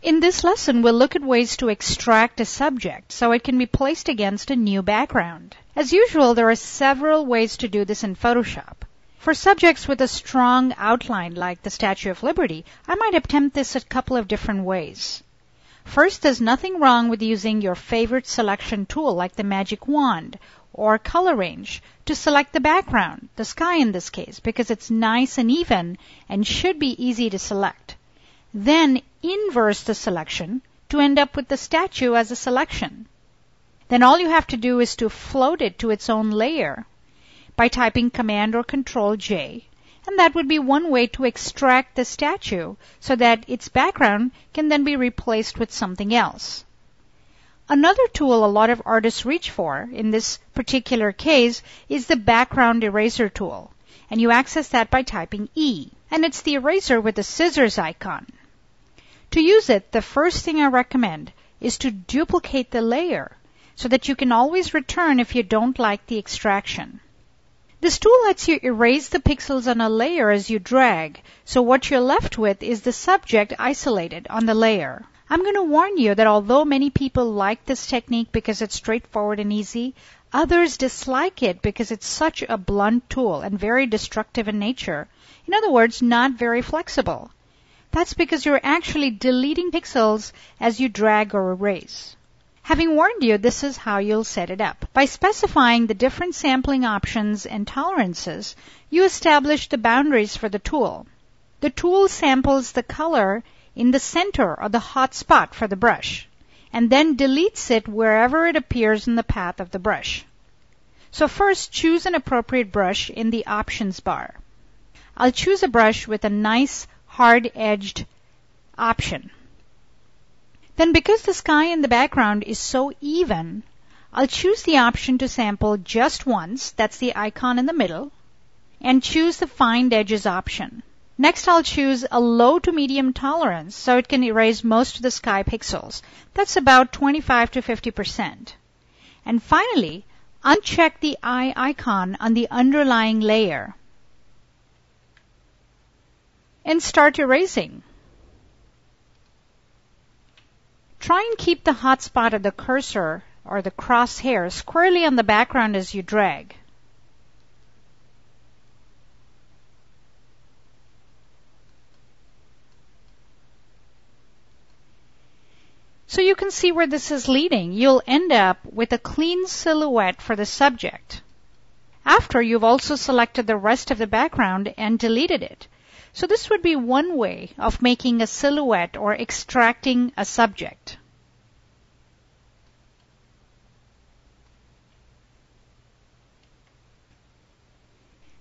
In this lesson, we'll look at ways to extract a subject so it can be placed against a new background. As usual, there are several ways to do this in Photoshop. For subjects with a strong outline like the Statue of Liberty, I might attempt this a couple of different ways. First, there's nothing wrong with using your favorite selection tool like the magic wand or color range to select the background, the sky in this case, because it's nice and even and should be easy to select. Then inverse the selection to end up with the statue as a selection. Then all you have to do is to float it to its own layer by typing Command or Control J, and that would be one way to extract the statue so that its background can then be replaced with something else. Another tool a lot of artists reach for in this particular case is the background eraser tool, and you access that by typing E, and it's the eraser with the scissors icon. To use it, the first thing I recommend is to duplicate the layer so that you can always return if you don't like the extraction. This tool lets you erase the pixels on a layer as you drag, so what you're left with is the subject isolated on the layer. I'm going to warn you that although many people like this technique because it's straightforward and easy, others dislike it because it's such a blunt tool and very destructive in nature. In other words, not very flexible. That's because you're actually deleting pixels as you drag or erase. Having warned you, this is how you'll set it up. By specifying the different sampling options and tolerances, you establish the boundaries for the tool. The tool samples the color in the center or the hot spot for the brush, and then deletes it wherever it appears in the path of the brush. So first, choose an appropriate brush in the options bar. I'll choose a brush with a nice hard-edged option. Then because the sky in the background is so even, I'll choose the option to sample just once, that's the icon in the middle, and choose the Find Edges option. Next, I'll choose a low to medium tolerance so it can erase most of the sky pixels. That's about 25 to 50%. And finally, uncheck the eye icon on the underlying layer and start erasing. Try and keep the hot spot of the cursor or the crosshair squarely on the background as you drag. So you can see where this is leading. You'll end up with a clean silhouette for the subject after you've also selected the rest of the background and deleted it. So this would be one way of making a silhouette or extracting a subject.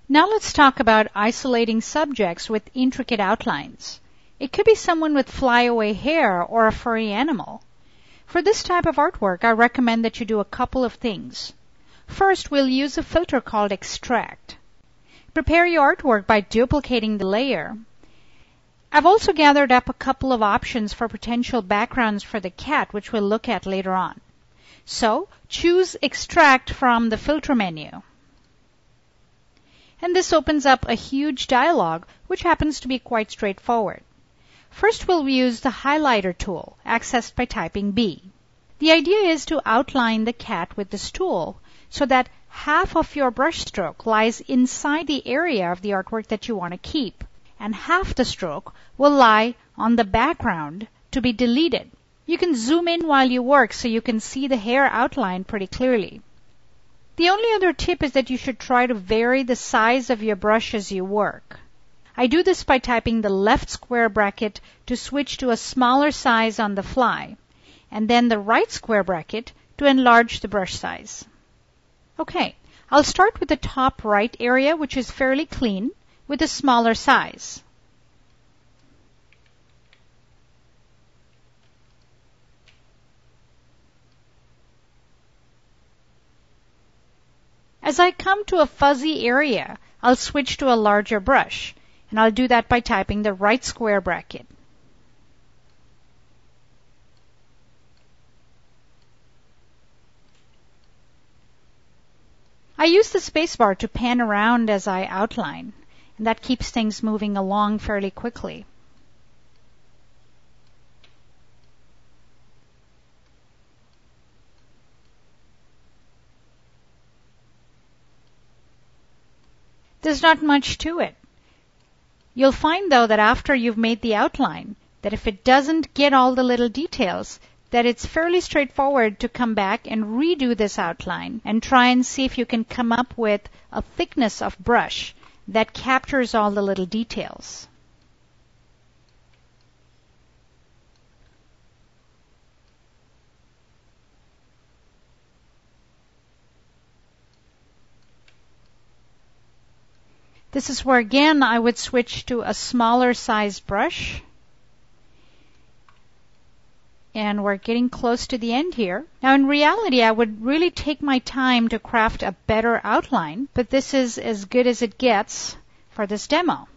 Now let's talk about isolating subjects with intricate outlines. It could be someone with flyaway hair or a furry animal. For this type of artwork, I recommend that you do a couple of things. First, we'll use a filter called Extract. Prepare your artwork by duplicating the layer. I've also gathered up a couple of options for potential backgrounds for the cat, which we'll look at later on. So, choose Extract from the filter menu. And this opens up a huge dialog, which happens to be quite straightforward. First, we'll use the highlighter tool, accessed by typing B. The idea is to outline the cat with this tool so that half of your brush stroke lies inside the area of the artwork that you want to keep, and half the stroke will lie on the background to be deleted. You can zoom in while you work so you can see the hair outline pretty clearly. The only other tip is that you should try to vary the size of your brush as you work. I do this by typing the left square bracket to switch to a smaller size on the fly, and then the right square bracket to enlarge the brush size. Okay, I'll start with the top right area, which is fairly clean, with a smaller size. As I come to a fuzzy area, I'll switch to a larger brush, and I'll do that by typing the right square bracket. I use the spacebar to pan around as I outline, and that keeps things moving along fairly quickly. There's not much to it. You'll find though that after you've made the outline, that if it doesn't get all the little details, that it's fairly straightforward to come back and redo this outline and try and see if you can come up with a thickness of brush that captures all the little details. This is where again I would switch to a smaller size brush. And we're getting close to the end here. Now in reality I would really take my time to craft a better outline, but this is as good as it gets for this demo.